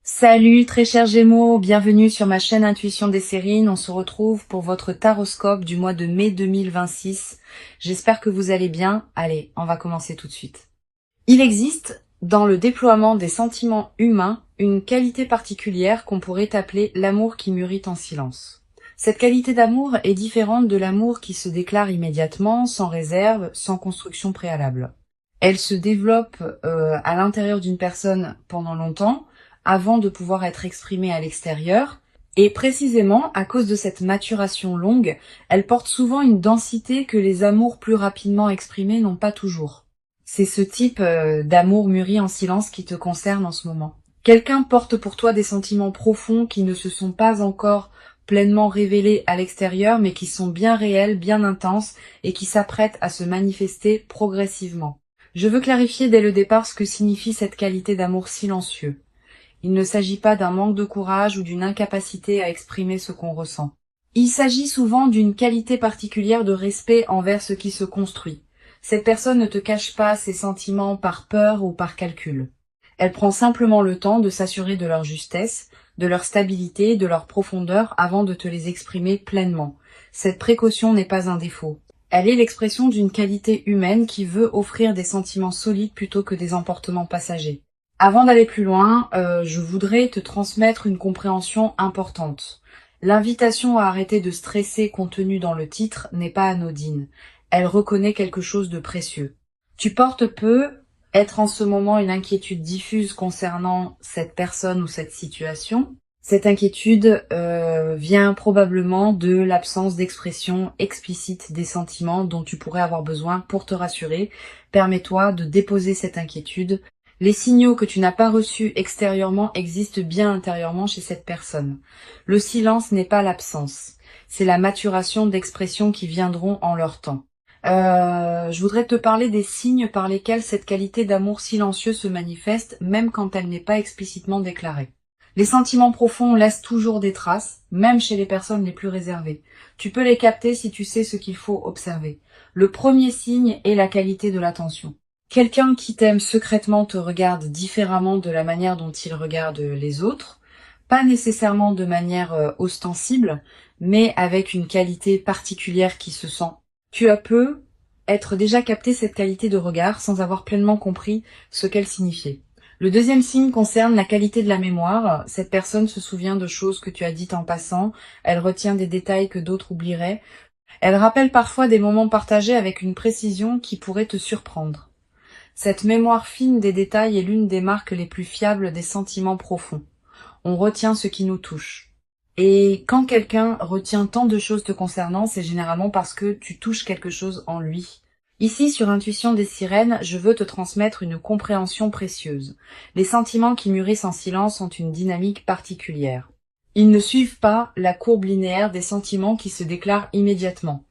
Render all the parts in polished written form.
Salut très chers Gémeaux, bienvenue sur ma chaîne Intuition des Sérines. On se retrouve pour votre taroscope du mois de mai 2026. J'espère que vous allez bien. Allez, on va commencer tout de suite. Il existe dans le déploiement des sentiments humains une qualité particulière qu'on pourrait appeler l'amour qui mûrit en silence. Cette qualité d'amour est différente de l'amour qui se déclare immédiatement, sans réserve, sans construction préalable. Elle se développe à l'intérieur d'une personne pendant longtemps, avant de pouvoir être exprimée à l'extérieur. Et précisément, à cause de cette maturation longue, elle porte souvent une densité que les amours plus rapidement exprimés n'ont pas toujours. C'est ce type d'amour mûri en silence qui te concerne en ce moment. Quelqu'un porte pour toi des sentiments profonds qui ne se sont pas encore pleinement révélés à l'extérieur, mais qui sont bien réels, bien intenses, et qui s'apprêtent à se manifester progressivement. Je veux clarifier dès le départ ce que signifie cette qualité d'amour silencieux. Il ne s'agit pas d'un manque de courage ou d'une incapacité à exprimer ce qu'on ressent. Il s'agit souvent d'une qualité particulière de respect envers ce qui se construit. Cette personne ne te cache pas ses sentiments par peur ou par calcul. Elle prend simplement le temps de s'assurer de leur justesse, de leur stabilité, de leur profondeur avant de te les exprimer pleinement. Cette précaution n'est pas un défaut. Elle est l'expression d'une qualité humaine qui veut offrir des sentiments solides plutôt que des emportements passagers. Avant d'aller plus loin, je voudrais te transmettre une compréhension importante. L'invitation à arrêter de stresser contenue dans le titre n'est pas anodine. Elle reconnaît quelque chose de précieux. Tu portes peu être en ce moment une inquiétude diffuse concernant cette personne ou cette situation. Cette inquiétude vient probablement de l'absence d'expression explicite des sentiments dont tu pourrais avoir besoin pour te rassurer. Permets-toi de déposer cette inquiétude. Les signaux que tu n'as pas reçus extérieurement existent bien intérieurement chez cette personne. Le silence n'est pas l'absence, c'est la maturation d'expressions qui viendront en leur temps. Je voudrais te parler des signes par lesquels cette qualité d'amour silencieux se manifeste, même quand elle n'est pas explicitement déclarée. Les sentiments profonds laissent toujours des traces, même chez les personnes les plus réservées. Tu peux les capter si tu sais ce qu'il faut observer. Le premier signe est la qualité de l'attention. Quelqu'un qui t'aime secrètement te regarde différemment de la manière dont il regarde les autres, pas nécessairement de manière ostensible, mais avec une qualité particulière qui se sent. Tu as peu être déjà capté cette qualité de regard sans avoir pleinement compris ce qu'elle signifiait. Le deuxième signe concerne la qualité de la mémoire. Cette personne se souvient de choses que tu as dites en passant, elle retient des détails que d'autres oublieraient. Elle rappelle parfois des moments partagés avec une précision qui pourrait te surprendre. Cette mémoire fine des détails est l'une des marques les plus fiables des sentiments profonds. On retient ce qui nous touche. Et quand quelqu'un retient tant de choses te concernant, c'est généralement parce que tu touches quelque chose en lui. Ici, sur Intuition des Sirènes, je veux te transmettre une compréhension précieuse. Les sentiments qui mûrissent en silence ont une dynamique particulière. Ils ne suivent pas la courbe linéaire des sentiments qui se déclarent immédiatement.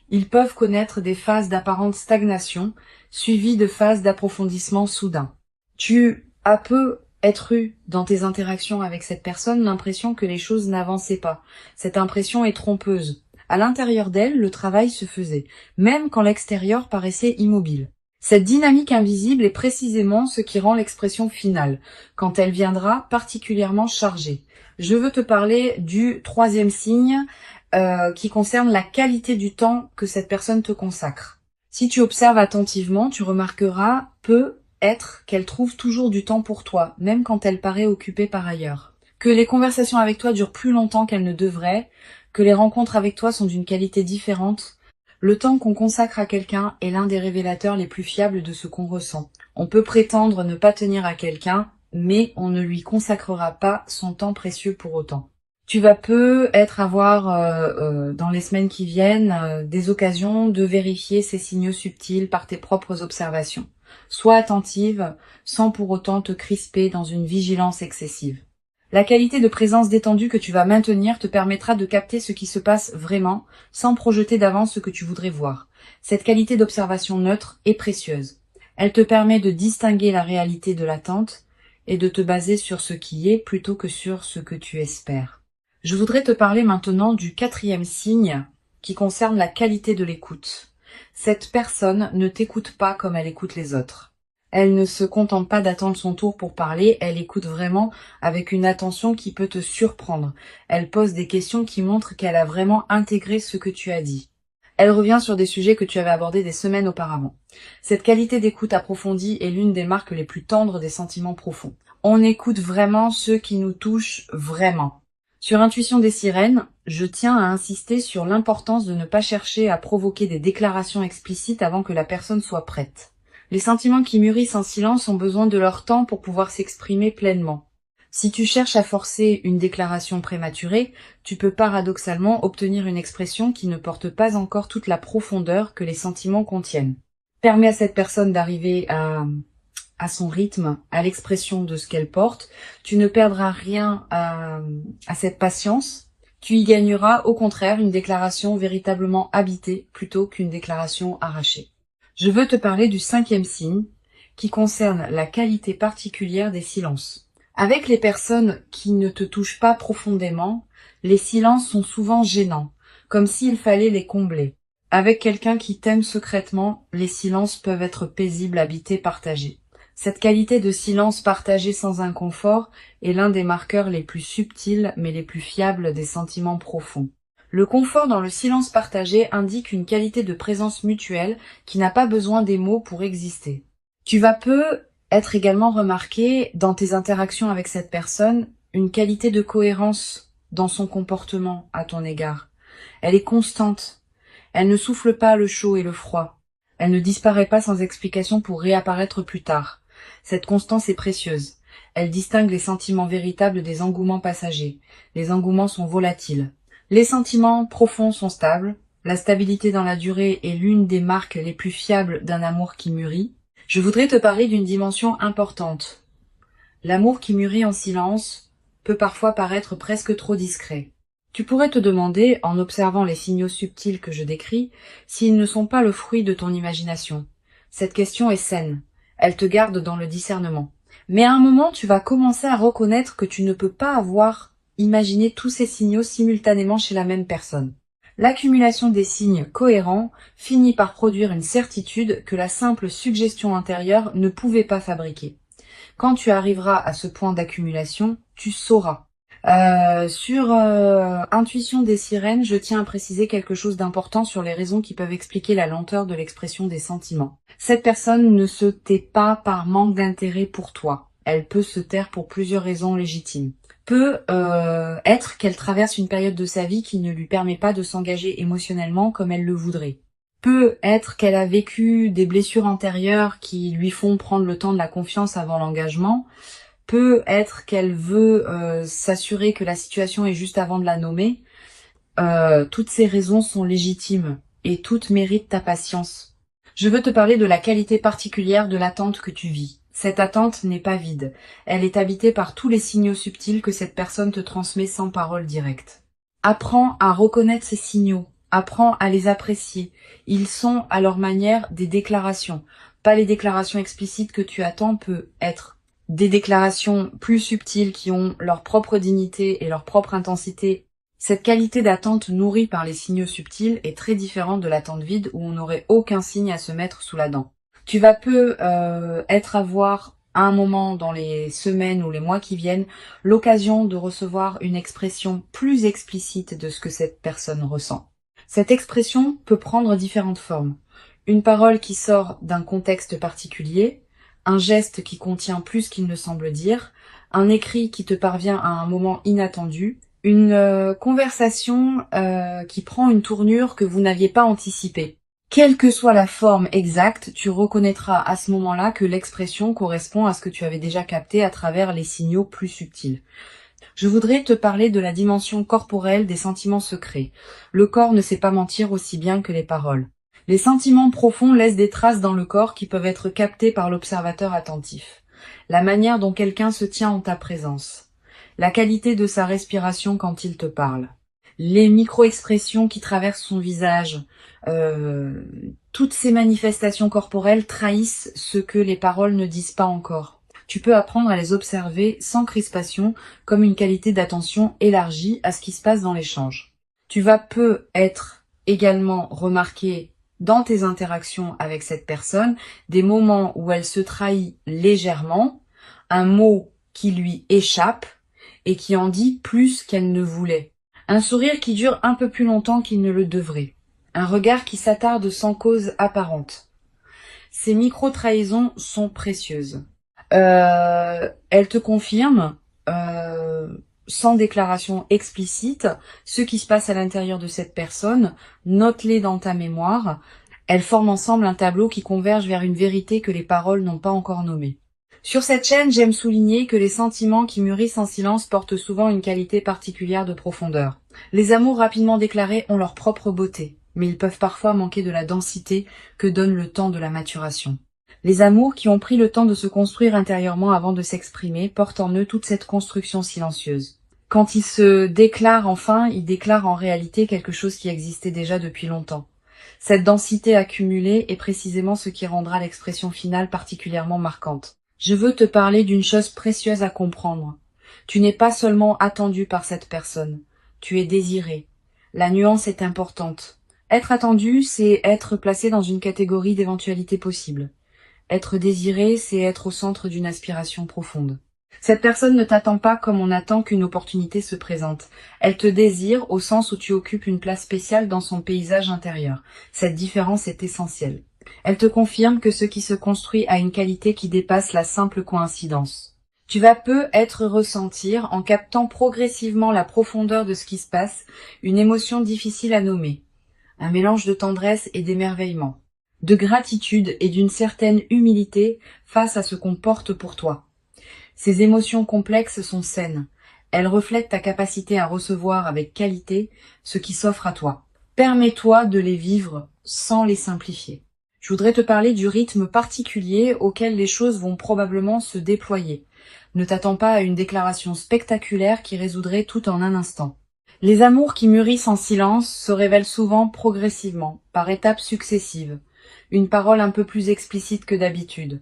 Ils peuvent connaître des phases d'apparente stagnation, suivies de phases d'approfondissement soudain. Tu as peu être eu dans tes interactions avec cette personne l'impression que les choses n'avançaient pas. Cette impression est trompeuse. À l'intérieur d'elle, le travail se faisait, même quand l'extérieur paraissait immobile. Cette dynamique invisible est précisément ce qui rend l'expression finale, quand elle viendra particulièrement chargée. Je veux te parler du troisième signe, qui concerne la qualité du temps que cette personne te consacre. Si tu observes attentivement, tu remarqueras peu être qu'elle trouve toujours du temps pour toi, même quand elle paraît occupée par ailleurs. Que les conversations avec toi durent plus longtemps qu'elles ne devraient, que les rencontres avec toi sont d'une qualité différente. Le temps qu'on consacre à quelqu'un est l'un des révélateurs les plus fiables de ce qu'on ressent. On peut prétendre ne pas tenir à quelqu'un, mais on ne lui consacrera pas son temps précieux pour autant. Tu vas peu être avoir dans les semaines qui viennent des occasions de vérifier ces signaux subtils par tes propres observations. Sois attentive sans pour autant te crisper dans une vigilance excessive. La qualité de présence détendue que tu vas maintenir te permettra de capter ce qui se passe vraiment sans projeter d'avance ce que tu voudrais voir. Cette qualité d'observation neutre est précieuse. Elle te permet de distinguer la réalité de l'attente et de te baser sur ce qui est plutôt que sur ce que tu espères. Je voudrais te parler maintenant du quatrième signe qui concerne la qualité de l'écoute. Cette personne ne t'écoute pas comme elle écoute les autres. Elle ne se contente pas d'attendre son tour pour parler, elle écoute vraiment avec une attention qui peut te surprendre. Elle pose des questions qui montrent qu'elle a vraiment intégré ce que tu as dit. Elle revient sur des sujets que tu avais abordés des semaines auparavant. Cette qualité d'écoute approfondie est l'une des marques les plus tendres des sentiments profonds. On écoute vraiment ceux qui nous touchent vraiment. Sur Intuition des sirènes, je tiens à insister sur l'importance de ne pas chercher à provoquer des déclarations explicites avant que la personne soit prête. Les sentiments qui mûrissent en silence ont besoin de leur temps pour pouvoir s'exprimer pleinement. Si tu cherches à forcer une déclaration prématurée, tu peux paradoxalement obtenir une expression qui ne porte pas encore toute la profondeur que les sentiments contiennent. Permets à cette personne d'arriver à son rythme, à l'expression de ce qu'elle porte. Tu ne perdras rien à cette patience. Tu y gagneras au contraire une déclaration véritablement habitée plutôt qu'une déclaration arrachée. Je veux te parler du 5e signe qui concerne la qualité particulière des silences. Avec les personnes qui ne te touchent pas profondément, les silences sont souvent gênants, comme s'il fallait les combler. Avec quelqu'un qui t'aime secrètement, les silences peuvent être paisibles, habités, partagés. Cette qualité de silence partagé sans inconfort est l'un des marqueurs les plus subtils mais les plus fiables des sentiments profonds. Le confort dans le silence partagé indique une qualité de présence mutuelle qui n'a pas besoin des mots pour exister. Tu vas être également remarqué dans tes interactions avec cette personne une qualité de cohérence dans son comportement à ton égard. Elle est constante. Elle ne souffle pas le chaud et le froid. Elle ne disparaît pas sans explication pour réapparaître plus tard. Cette constance est précieuse. Elle distingue les sentiments véritables des engouements passagers. Les engouements sont volatiles. Les sentiments profonds sont stables. La stabilité dans la durée est l'une des marques les plus fiables d'un amour qui mûrit. Je voudrais te parler d'une dimension importante. L'amour qui mûrit en silence peut parfois paraître presque trop discret. Tu pourrais te demander, en observant les signaux subtils que je décris, s'ils ne sont pas le fruit de ton imagination. Cette question est saine. Elle te garde dans le discernement. Mais à un moment, tu vas commencer à reconnaître que tu ne peux pas avoir imaginé tous ces signaux simultanément chez la même personne. L'accumulation des signes cohérents finit par produire une certitude que la simple suggestion intérieure ne pouvait pas fabriquer. Quand tu arriveras à ce point d'accumulation, tu sauras. Sur Intuition des sirènes, je tiens à préciser quelque chose d'important sur les raisons qui peuvent expliquer la lenteur de l'expression des sentiments. Cette personne ne se tait pas par manque d'intérêt pour toi. Elle peut se taire pour plusieurs raisons légitimes. Peut être qu'elle traverse une période de sa vie qui ne lui permet pas de s'engager émotionnellement comme elle le voudrait. Peut être qu'elle a vécu des blessures antérieures qui lui font prendre le temps de la confiance avant l'engagement. Peut être qu'elle veut s'assurer que la situation est juste avant de la nommer. Toutes ces raisons sont légitimes et toutes méritent ta patience. Je veux te parler de la qualité particulière de l'attente que tu vis. Cette attente n'est pas vide. Elle est habitée par tous les signaux subtils que cette personne te transmet sans parole directe. Apprends à reconnaître ces signaux. Apprends à les apprécier. Ils sont à leur manière des déclarations. Pas les déclarations explicites que tu attends, peut être des déclarations plus subtiles qui ont leur propre dignité et leur propre intensité. Cette qualité d'attente nourrie par les signaux subtils est très différente de l'attente vide où on n'aurait aucun signe à se mettre sous la dent. Tu vas avoir à un moment dans les semaines ou les mois qui viennent l'occasion de recevoir une expression plus explicite de ce que cette personne ressent. Cette expression peut prendre différentes formes. Une parole qui sort d'un contexte particulier, un geste qui contient plus qu'il ne semble dire, un écrit qui te parvient à un moment inattendu, une conversation qui prend une tournure que vous n'aviez pas anticipée. Quelle que soit la forme exacte, tu reconnaîtras à ce moment-là que l'expression correspond à ce que tu avais déjà capté à travers les signaux plus subtils. Je voudrais te parler de la dimension corporelle des sentiments secrets. Le corps ne sait pas mentir aussi bien que les paroles. Les sentiments profonds laissent des traces dans le corps qui peuvent être captées par l'observateur attentif. La manière dont quelqu'un se tient en ta présence. La qualité de sa respiration quand il te parle. Les micro-expressions qui traversent son visage. Toutes ces manifestations corporelles trahissent ce que les paroles ne disent pas encore. Tu peux apprendre à les observer sans crispation, comme une qualité d'attention élargie à ce qui se passe dans l'échange. Tu vas peut-être également remarquer dans tes interactions avec cette personne, des moments où elle se trahit légèrement, un mot qui lui échappe et qui en dit plus qu'elle ne voulait. Un sourire qui dure un peu plus longtemps qu'il ne le devrait. Un regard qui s'attarde sans cause apparente. Ces micro-trahisons sont précieuses. Elles te confirment, sans déclaration explicite, ce qui se passe à l'intérieur de cette personne. Note-les dans ta mémoire. Elles forment ensemble un tableau qui converge vers une vérité que les paroles n'ont pas encore nommée. Sur cette chaîne, j'aime souligner que les sentiments qui mûrissent en silence portent souvent une qualité particulière de profondeur. Les amours rapidement déclarés ont leur propre beauté, mais ils peuvent parfois manquer de la densité que donne le temps de la maturation. Les amours qui ont pris le temps de se construire intérieurement avant de s'exprimer portent en eux toute cette construction silencieuse. Quand ils se déclarent enfin, ils déclarent en réalité quelque chose qui existait déjà depuis longtemps. Cette densité accumulée est précisément ce qui rendra l'expression finale particulièrement marquante. Je veux te parler d'une chose précieuse à comprendre. Tu n'es pas seulement attendu par cette personne, tu es désiré. La nuance est importante. Être attendu, c'est être placé dans une catégorie d'éventualités possibles. Être désiré, c'est être au centre d'une aspiration profonde. Cette personne ne t'attend pas comme on attend qu'une opportunité se présente. Elle te désire au sens où tu occupes une place spéciale dans son paysage intérieur. Cette différence est essentielle. Elle te confirme que ce qui se construit a une qualité qui dépasse la simple coïncidence. Tu vas peu être ressentir, en captant progressivement la profondeur de ce qui se passe, une émotion difficile à nommer. Un mélange de tendresse et d'émerveillement, de gratitude et d'une certaine humilité face à ce qu'on porte pour toi. Ces émotions complexes sont saines. Elles reflètent ta capacité à recevoir avec qualité ce qui s'offre à toi. Permets-toi de les vivre sans les simplifier. Je voudrais te parler du rythme particulier auquel les choses vont probablement se déployer. Ne t'attends pas à une déclaration spectaculaire qui résoudrait tout en un instant. Les amours qui mûrissent en silence se révèlent souvent progressivement, par étapes successives. Une parole un peu plus explicite que d'habitude,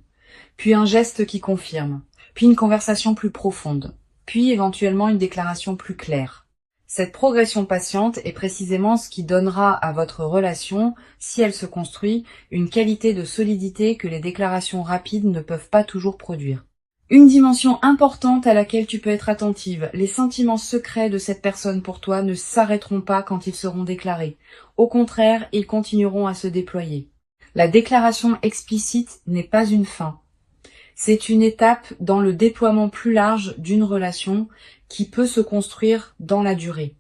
puis un geste qui confirme, puis une conversation plus profonde, puis éventuellement une déclaration plus claire. Cette progression patiente est précisément ce qui donnera à votre relation, si elle se construit, une qualité de solidité que les déclarations rapides ne peuvent pas toujours produire. Une dimension importante à laquelle tu peux être attentive, les sentiments secrets de cette personne pour toi ne s'arrêteront pas quand ils seront déclarés. Au contraire, ils continueront à se déployer. La déclaration explicite n'est pas une fin. C'est une étape dans le déploiement plus large d'une relation qui peut se construire dans la durée.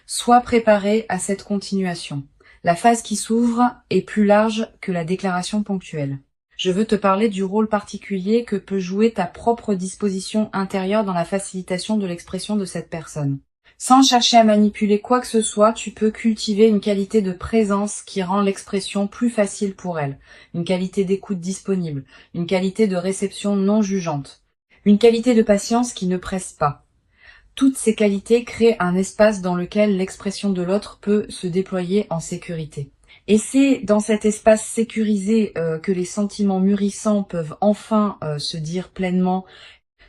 Sois préparé à cette continuation. La phase qui s'ouvre est plus large que la déclaration ponctuelle. Je veux te parler du rôle particulier que peut jouer ta propre disposition intérieure dans la facilitation de l'expression de cette personne. Sans chercher à manipuler quoi que ce soit, tu peux cultiver une qualité de présence qui rend l'expression plus facile pour elle, une qualité d'écoute disponible, une qualité de réception non jugeante, une qualité de patience qui ne presse pas. Toutes ces qualités créent un espace dans lequel l'expression de l'autre peut se déployer en sécurité. Et c'est dans cet espace sécurisé que les sentiments mûrissants peuvent enfin se dire pleinement.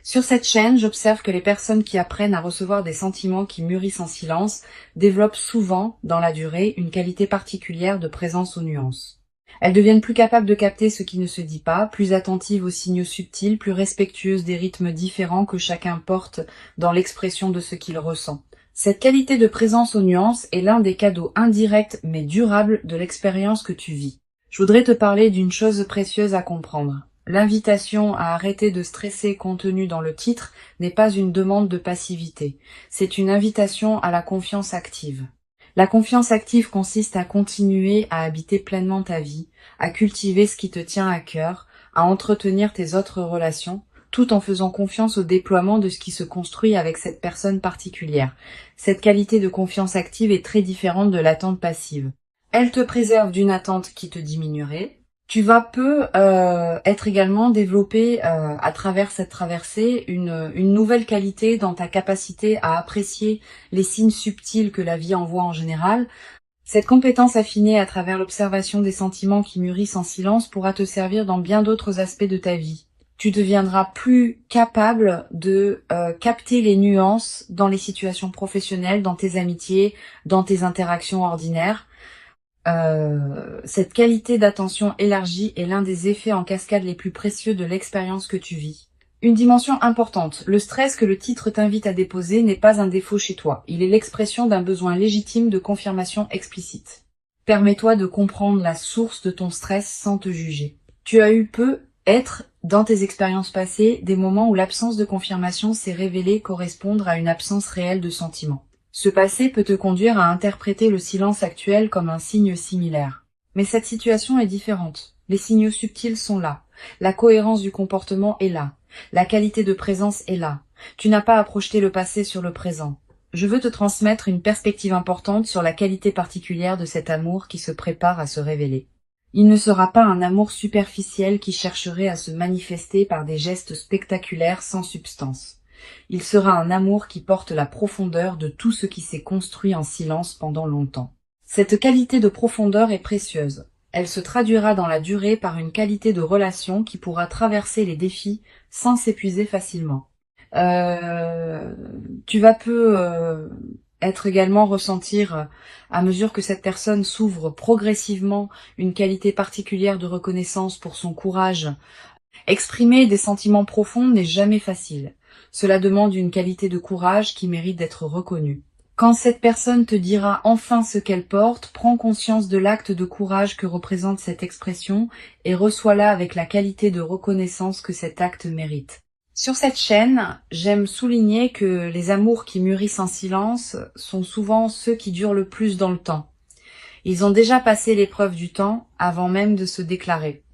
Sur cette chaîne, j'observe que les personnes qui apprennent à recevoir des sentiments qui mûrissent en silence développent souvent, dans la durée, une qualité particulière de présence aux nuances. Elles deviennent plus capables de capter ce qui ne se dit pas, plus attentives aux signaux subtils, plus respectueuses des rythmes différents que chacun porte dans l'expression de ce qu'il ressent. Cette qualité de présence aux nuances est l'un des cadeaux indirects mais durables de l'expérience que tu vis. Je voudrais te parler d'une chose précieuse à comprendre. L'invitation à arrêter de stresser contenue dans le titre n'est pas une demande de passivité, c'est une invitation à la confiance active. La confiance active consiste à continuer à habiter pleinement ta vie, à cultiver ce qui te tient à cœur, à entretenir tes autres relations, tout en faisant confiance au déploiement de ce qui se construit avec cette personne particulière. Cette qualité de confiance active est très différente de l'attente passive. Elle te préserve d'une attente qui te diminuerait. Tu vas peu être également développé à travers cette traversée une nouvelle qualité dans ta capacité à apprécier les signes subtils que la vie envoie en général. Cette compétence affinée à travers l'observation des sentiments qui mûrissent en silence pourra te servir dans bien d'autres aspects de ta vie. Tu deviendras plus capable de capter les nuances dans les situations professionnelles, dans tes amitiés, dans tes interactions ordinaires. Cette qualité d'attention élargie est l'un des effets en cascade les plus précieux de l'expérience que tu vis. Une dimension importante, le stress que le titre t'invite à déposer n'est pas un défaut chez toi, il est l'expression d'un besoin légitime de confirmation explicite. Permets-toi de comprendre la source de ton stress sans te juger. Tu as eu peut-être, dans tes expériences passées, des moments où l'absence de confirmation s'est révélée correspondre à une absence réelle de sentiment. Ce passé peut te conduire à interpréter le silence actuel comme un signe similaire. Mais cette situation est différente. Les signaux subtils sont là. La cohérence du comportement est là. La qualité de présence est là. Tu n'as pas à projeter le passé sur le présent. Je veux te transmettre une perspective importante sur la qualité particulière de cet amour qui se prépare à se révéler. Il ne sera pas un amour superficiel qui chercherait à se manifester par des gestes spectaculaires sans substance. Il sera un amour qui porte la profondeur de tout ce qui s'est construit en silence pendant longtemps. Cette qualité de profondeur est précieuse. Elle se traduira dans la durée par une qualité de relation qui pourra traverser les défis sans s'épuiser facilement. Tu vas être également ressentir, à mesure que cette personne s'ouvre progressivement, une qualité particulière de reconnaissance pour son courage. Exprimer des sentiments profonds n'est jamais facile. Cela demande une qualité de courage qui mérite d'être reconnue. Quand cette personne te dira enfin ce qu'elle porte, prends conscience de l'acte de courage que représente cette expression et reçois-la avec la qualité de reconnaissance que cet acte mérite. Sur cette chaîne, j'aime souligner que les amours qui mûrissent en silence sont souvent ceux qui durent le plus dans le temps. Ils ont déjà passé l'épreuve du temps avant même de se déclarer.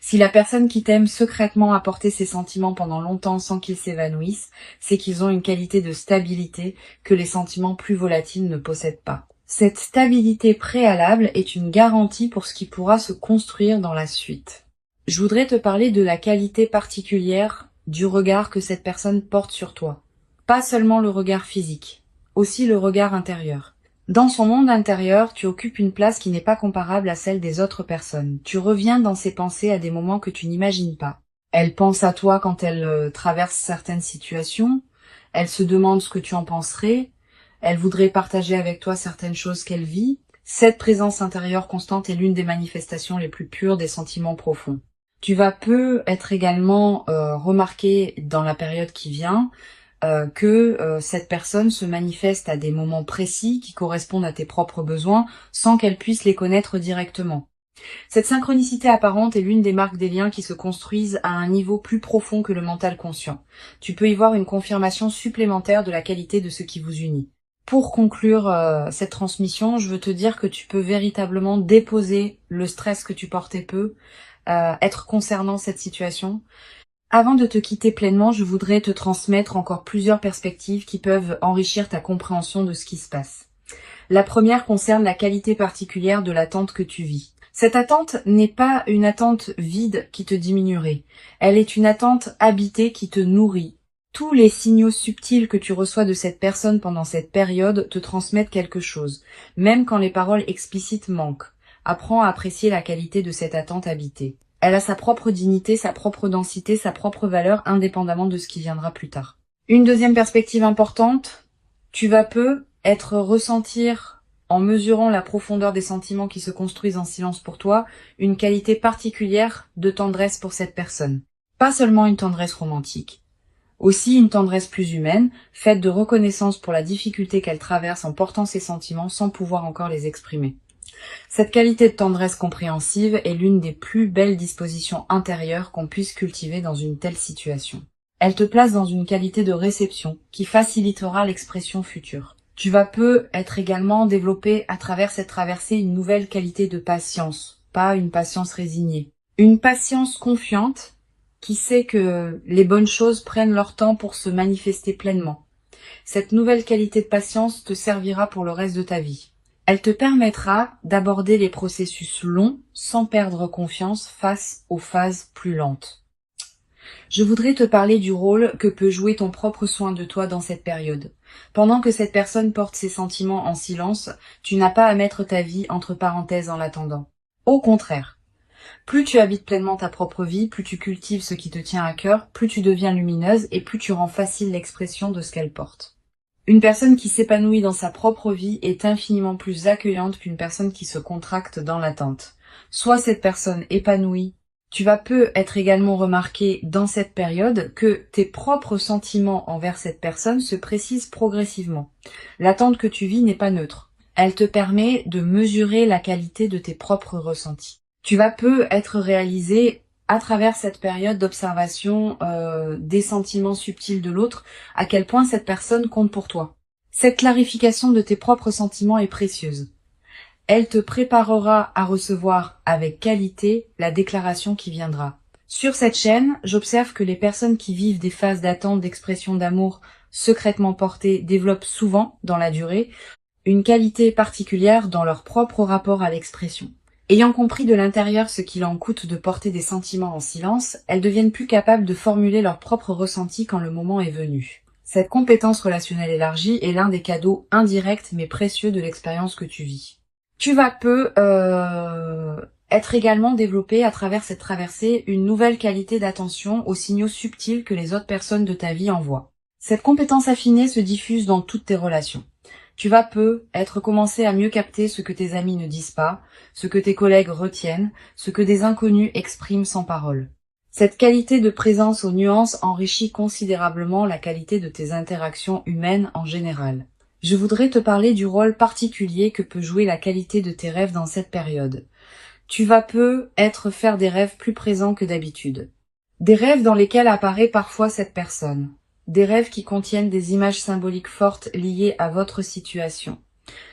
Si la personne qui t'aime secrètement a porté ses sentiments pendant longtemps sans qu'ils s'évanouissent, c'est qu'ils ont une qualité de stabilité que les sentiments plus volatiles ne possèdent pas. Cette stabilité préalable est une garantie pour ce qui pourra se construire dans la suite. Je voudrais te parler de la qualité particulière du regard que cette personne porte sur toi. Pas seulement le regard physique, aussi le regard intérieur. Dans son monde intérieur, tu occupes une place qui n'est pas comparable à celle des autres personnes. Tu reviens dans ses pensées à des moments que tu n'imagines pas. Elle pense à toi quand elle traverse certaines situations. Elle se demande ce que tu en penserais. Elle voudrait partager avec toi certaines choses qu'elle vit. Cette intérieure constante est l'une des manifestations les plus pures des sentiments profonds. Tu vas être également remarqué dans la période qui vient que cette personne se manifeste à des moments précis qui correspondent à tes propres besoins sans qu'elle puisse les connaître directement. Cette synchronicité apparente est l'une des marques des liens qui se construisent à un niveau plus profond que le mental conscient. Tu peux y voir une confirmation supplémentaire de la qualité de ce qui vous unit. Pour conclure cette transmission, je veux te dire que tu peux véritablement déposer le stress que tu portais être concernant cette situation. Avant de te quitter pleinement, je voudrais te transmettre encore plusieurs perspectives qui peuvent enrichir ta compréhension de ce qui se passe. La première concerne la qualité particulière de l'attente que tu vis. Cette attente n'est pas une attente vide qui te diminuerait. Elle est une attente habitée qui te nourrit. Tous les signaux subtils que tu reçois de cette personne pendant cette période te transmettent quelque chose, même quand les paroles explicites manquent. Apprends à apprécier la qualité de cette attente habitée. Elle a sa propre dignité, sa propre densité, sa propre valeur, indépendamment de ce qui viendra plus tard. Une deuxième perspective importante, tu vas ressentir, en mesurant la profondeur des sentiments qui se construisent en silence pour toi, une qualité particulière de tendresse pour cette personne. Pas seulement une tendresse romantique, aussi une tendresse plus humaine, faite de reconnaissance pour la difficulté qu'elle traverse en portant ses sentiments sans pouvoir encore les exprimer. Cette qualité de tendresse compréhensive est l'une des plus belles dispositions intérieures qu'on puisse cultiver dans une telle situation. Elle te place dans une qualité de réception qui facilitera l'expression future. Tu vas être également développé à travers cette traversée une nouvelle qualité de patience, pas une patience résignée. Une patience confiante qui sait que les bonnes choses prennent leur temps pour se manifester pleinement. Cette nouvelle qualité de patience te servira pour le reste de ta vie. Elle te permettra d'aborder les processus longs sans perdre confiance face aux phases plus lentes. Je voudrais te parler du rôle que peut jouer ton propre soin de toi dans cette période. Pendant que cette personne porte ses sentiments en silence, tu n'as pas à mettre ta vie entre parenthèses en l'attendant. Au contraire, plus tu habites pleinement ta propre vie, plus tu cultives ce qui te tient à cœur, plus tu deviens lumineuse et plus tu rends facile l'expression de ce qu'elle porte. Une personne qui s'épanouit dans sa propre vie est infiniment plus accueillante qu'une personne qui se contracte dans l'attente. Soit cette personne épanouie, tu vas peu être également remarqué dans cette période que tes propres sentiments envers cette personne se précisent progressivement. L'attente que tu vis n'est pas neutre. Elle te permet de mesurer la qualité de tes propres ressentis. Tu vas peu être réalisé à travers cette période d'observation des sentiments subtils de l'autre, à quel point cette personne compte pour toi. Cette clarification de tes propres sentiments est précieuse. Elle te préparera à recevoir avec qualité la déclaration qui viendra. Sur cette chaîne, j'observe que les personnes qui vivent des phases d'attente d'expression d'amour secrètement portées développent souvent, dans la durée, une qualité particulière dans leur propre rapport à l'expression. Ayant compris de l'intérieur ce qu'il en coûte de porter des sentiments en silence, elles deviennent plus capables de formuler leurs propres ressentis quand le moment est venu. Cette compétence relationnelle élargie est l'un des cadeaux indirects mais précieux de l'expérience que tu vis. Tu vas peu être également développé à travers cette traversée une nouvelle qualité d'attention aux signaux subtils que les autres personnes de ta vie envoient. Cette compétence affinée se diffuse dans toutes tes relations. Tu vas peu être commencé à mieux capter ce que tes amis ne disent pas, ce que tes collègues retiennent, ce que des inconnus expriment sans parole. Cette qualité de présence aux nuances enrichit considérablement la qualité de tes interactions humaines en général. Je voudrais te parler du rôle particulier que peut jouer la qualité de tes rêves dans cette période. Tu vas peu faire des rêves plus présents que d'habitude. Des rêves dans lesquels apparaît parfois cette personne. Des rêves qui contiennent des images symboliques fortes liées à votre situation.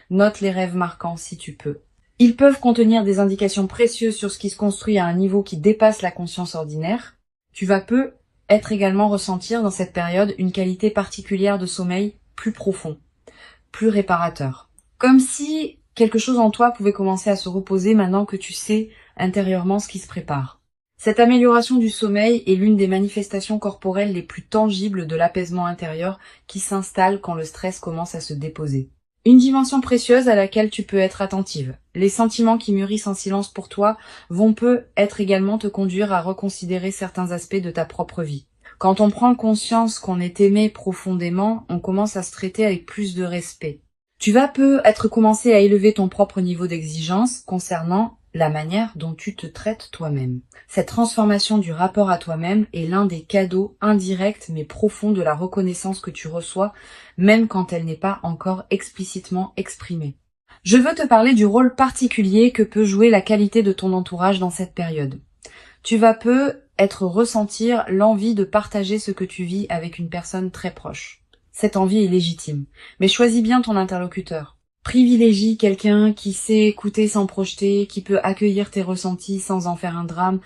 Note les rêves marquants si tu peux. Ils peuvent contenir des indications précieuses sur ce qui se construit à un niveau qui dépasse la conscience ordinaire. Tu vas peu également ressentir dans cette période une qualité particulière de sommeil plus profond, plus réparateur. Comme si quelque chose en toi pouvait commencer à se reposer maintenant que tu sais intérieurement ce qui se prépare. Cette amélioration du sommeil est l'une des manifestations corporelles les plus tangibles de l'apaisement intérieur qui s'installe quand le stress commence à se déposer. Une dimension précieuse à laquelle tu peux être attentive. Les sentiments qui mûrissent en silence pour toi vont également te conduire à reconsidérer certains aspects de ta propre vie. Quand on prend conscience qu'on est aimé profondément, on commence à se traiter avec plus de respect. Tu vas être commencé à élever ton propre niveau d'exigence concernant la manière dont tu te traites toi-même. Cette transformation du rapport à toi-même est l'un des cadeaux indirects mais profonds de la reconnaissance que tu reçois, même quand elle n'est pas encore explicitement exprimée. Je veux te parler du rôle particulier que peut jouer la qualité de ton entourage dans cette période. Tu vas ressentir l'envie de partager ce que tu vis avec une personne très proche. Cette envie est légitime, mais choisis bien ton interlocuteur. Privilégie quelqu'un qui sait écouter sans projeter, qui peut accueillir tes ressentis sans en faire un drame,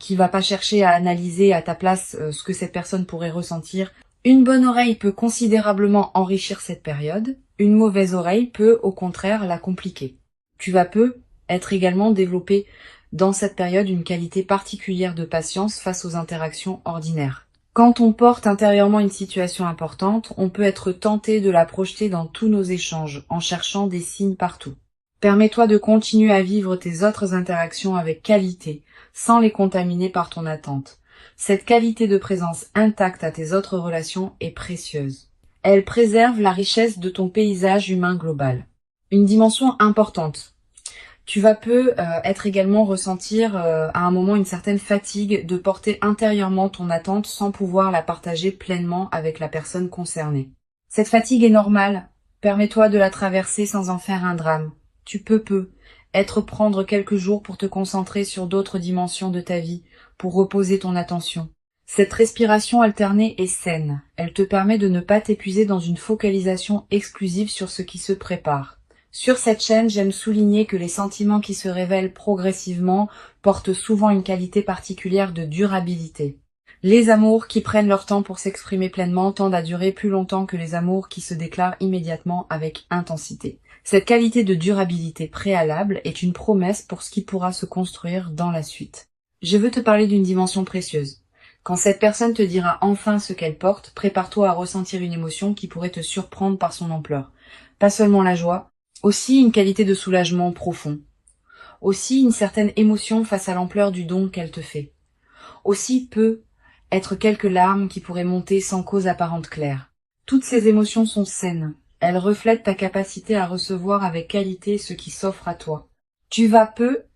qui va pas chercher à analyser à ta place ce que cette personne pourrait ressentir. Une bonne oreille peut considérablement enrichir cette période, une mauvaise oreille peut au contraire la compliquer. Tu vas être également développé dans cette période une qualité particulière de patience face aux interactions ordinaires. Quand on porte intérieurement une situation importante, on peut être tenté de la projeter dans tous nos échanges, en cherchant des signes partout. Permets-toi de continuer à vivre tes autres interactions avec qualité, sans les contaminer par ton attente. Cette qualité de présence intacte à tes autres relations est précieuse. Elle préserve la richesse de ton paysage humain global. Une dimension importante. Tu vas être également ressentir à un moment une certaine fatigue de porter intérieurement ton attente sans pouvoir la partager pleinement avec la personne concernée. Cette fatigue est normale. Permets-toi de la traverser sans en faire un drame. Tu peux prendre quelques jours pour te concentrer sur d'autres dimensions de ta vie, pour reposer ton attention. Cette respiration alternée est saine. Elle te permet de ne pas t'épuiser dans une focalisation exclusive sur ce qui se prépare. Sur cette chaîne, j'aime souligner que les sentiments qui se révèlent progressivement portent souvent une qualité particulière de durabilité. Les amours qui prennent leur temps pour s'exprimer pleinement tendent à durer plus longtemps que les amours qui se déclarent immédiatement avec intensité. Cette qualité de durabilité préalable est une promesse pour ce qui pourra se construire dans la suite. Je veux te parler d'une dimension précieuse. Quand cette personne te dira enfin ce qu'elle porte, prépare-toi à ressentir une émotion qui pourrait te surprendre par son ampleur. Pas seulement la joie, aussi une qualité de soulagement profond. Aussi une certaine émotion face à l'ampleur du don qu'elle te fait. Aussi peut être quelques larmes qui pourraient monter sans cause apparente claire. Toutes ces émotions sont saines. Elles reflètent ta capacité à recevoir avec qualité ce qui s'offre à toi. Tu vas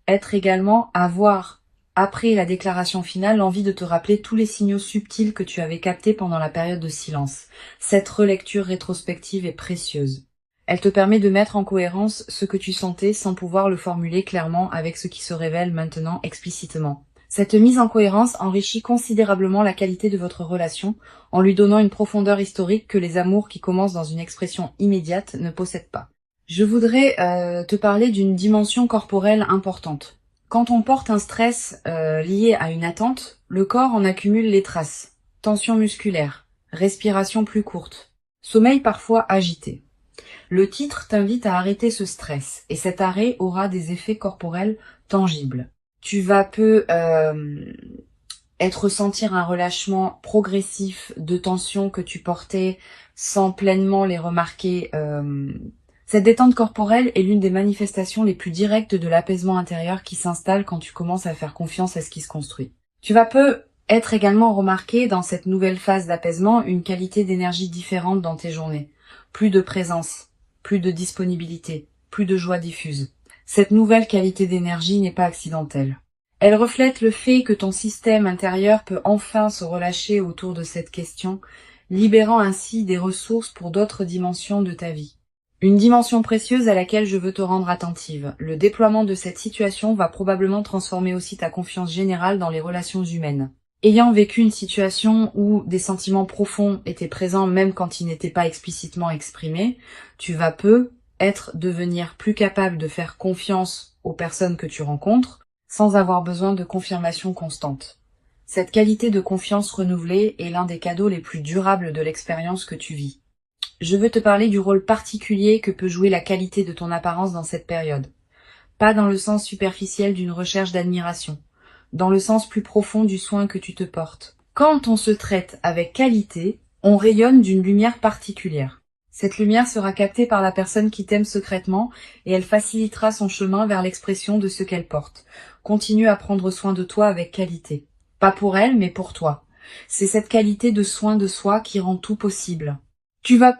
être également avoir, après la déclaration finale, l'envie de te rappeler tous les signaux subtils que tu avais captés pendant la période de silence. Cette relecture rétrospective est précieuse. Elle te permet de mettre en cohérence ce que tu sentais sans pouvoir le formuler clairement avec ce qui se révèle maintenant explicitement. Cette mise en cohérence enrichit considérablement la qualité de votre relation en lui donnant une profondeur historique que les amours qui commencent dans une expression immédiate ne possèdent pas. Je voudrais te parler d'une dimension corporelle importante. Quand on porte un stress lié à une attente, le corps en accumule les traces. Tension musculaire, respiration plus courte, sommeil parfois agité. Le titre t'invite à arrêter ce stress et cet arrêt aura des effets corporels tangibles. Tu vas ressentir un relâchement progressif de tensions que tu portais sans pleinement les remarquer. Cette détente corporelle est l'une des manifestations les plus directes de l'apaisement intérieur qui s'installe quand tu commences à faire confiance à ce qui se construit. Tu vas être également remarqué dans cette nouvelle phase d'apaisement une qualité d'énergie différente dans tes journées. Plus de présence, plus de disponibilité, plus de joie diffuse. Cette nouvelle qualité d'énergie n'est pas accidentelle. Elle reflète le fait que ton système intérieur peut enfin se relâcher autour de cette question, libérant ainsi des ressources pour d'autres dimensions de ta vie. Une dimension précieuse à laquelle je veux te rendre attentive. Le déploiement de cette situation va probablement transformer aussi ta confiance générale dans les relations humaines. Ayant vécu une situation où des sentiments profonds étaient présents même quand ils n'étaient pas explicitement exprimés, tu vas devenir plus capable de faire confiance aux personnes que tu rencontres sans avoir besoin de confirmation constante. Cette qualité de confiance renouvelée est l'un des cadeaux les plus durables de l'expérience que tu vis. Je veux te parler du rôle particulier que peut jouer la qualité de ton apparence dans cette période. Pas dans le sens superficiel d'une recherche d'admiration, dans le sens plus profond du soin que tu te portes. Quand on se traite avec qualité, on rayonne d'une lumière particulière. Cette lumière sera captée par la personne qui t'aime secrètement et elle facilitera son chemin vers l'expression de ce qu'elle porte. Continue à prendre soin de toi avec qualité. Pas pour elle, mais pour toi. C'est cette qualité de soin de soi qui rend tout possible. Tu vas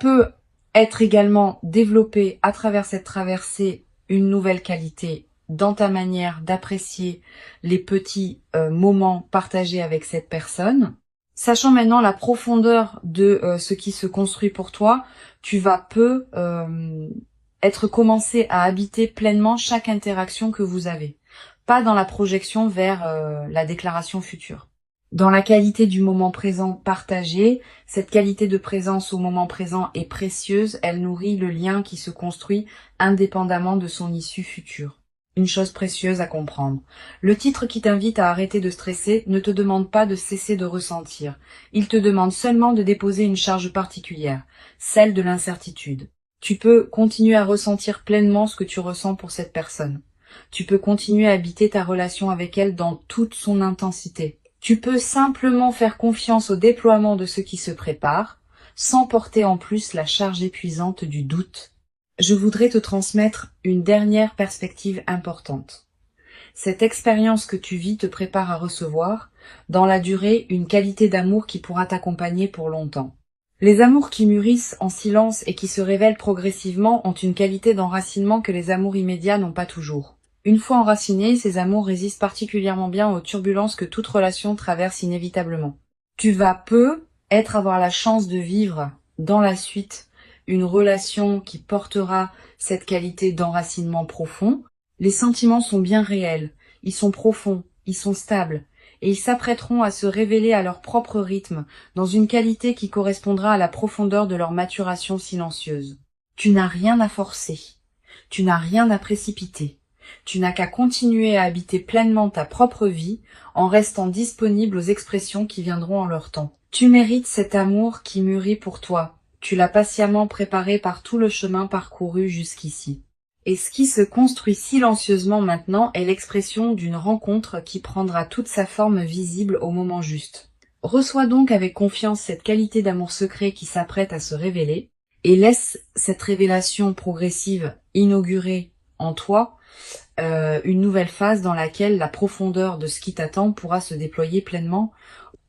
être également développé à travers cette traversée une nouvelle qualité dans ta manière d'apprécier les petits moments partagés avec cette personne. Sachant maintenant la profondeur de ce qui se construit pour toi, tu vas être commencé à habiter pleinement chaque interaction que vous avez. Pas dans la projection vers la déclaration future. Dans la qualité du moment présent partagé, cette qualité de présence au moment présent est précieuse, elle nourrit le lien qui se construit indépendamment de son issue future. Une chose précieuse à comprendre. Le titre qui t'invite à arrêter de stresser ne te demande pas de cesser de ressentir. Il te demande seulement de déposer une charge particulière, celle de l'incertitude. Tu peux continuer à ressentir pleinement ce que tu ressens pour cette personne. Tu peux continuer à habiter ta relation avec elle dans toute son intensité. Tu peux simplement faire confiance au déploiement de ce qui se prépare, sans porter en plus la charge épuisante du doute. Je voudrais te transmettre une dernière perspective importante. Cette expérience que tu vis te prépare à recevoir, dans la durée, une qualité d'amour qui pourra t'accompagner pour longtemps. Les amours qui mûrissent en silence et qui se révèlent progressivement ont une qualité d'enracinement que les amours immédiats n'ont pas toujours. Une fois enracinés, ces amours résistent particulièrement bien aux turbulences que toute relation traverse inévitablement. Tu vas avoir la chance de vivre dans la suite une relation qui portera cette qualité d'enracinement profond. Les sentiments sont bien réels, ils sont profonds, ils sont stables, et ils s'apprêteront à se révéler à leur propre rythme, dans une qualité qui correspondra à la profondeur de leur maturation silencieuse. Tu n'as rien à forcer, tu n'as rien à précipiter. Tu n'as qu'à continuer à habiter pleinement ta propre vie en restant disponible aux expressions qui viendront en leur temps. Tu mérites cet amour qui mûrit pour toi. Tu l'as patiemment préparé par tout le chemin parcouru jusqu'ici. Et ce qui se construit silencieusement maintenant est l'expression d'une rencontre qui prendra toute sa forme visible au moment juste. Reçois donc avec confiance cette qualité d'amour secret qui s'apprête à se révéler et laisse cette révélation progressive inaugurer en toi une nouvelle phase dans laquelle la profondeur de ce qui t'attend pourra se déployer pleinement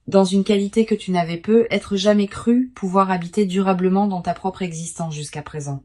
dans une qualité que tu n'avais peut-être jamais cru pouvoir habiter durablement dans ta propre existence jusqu'à présent.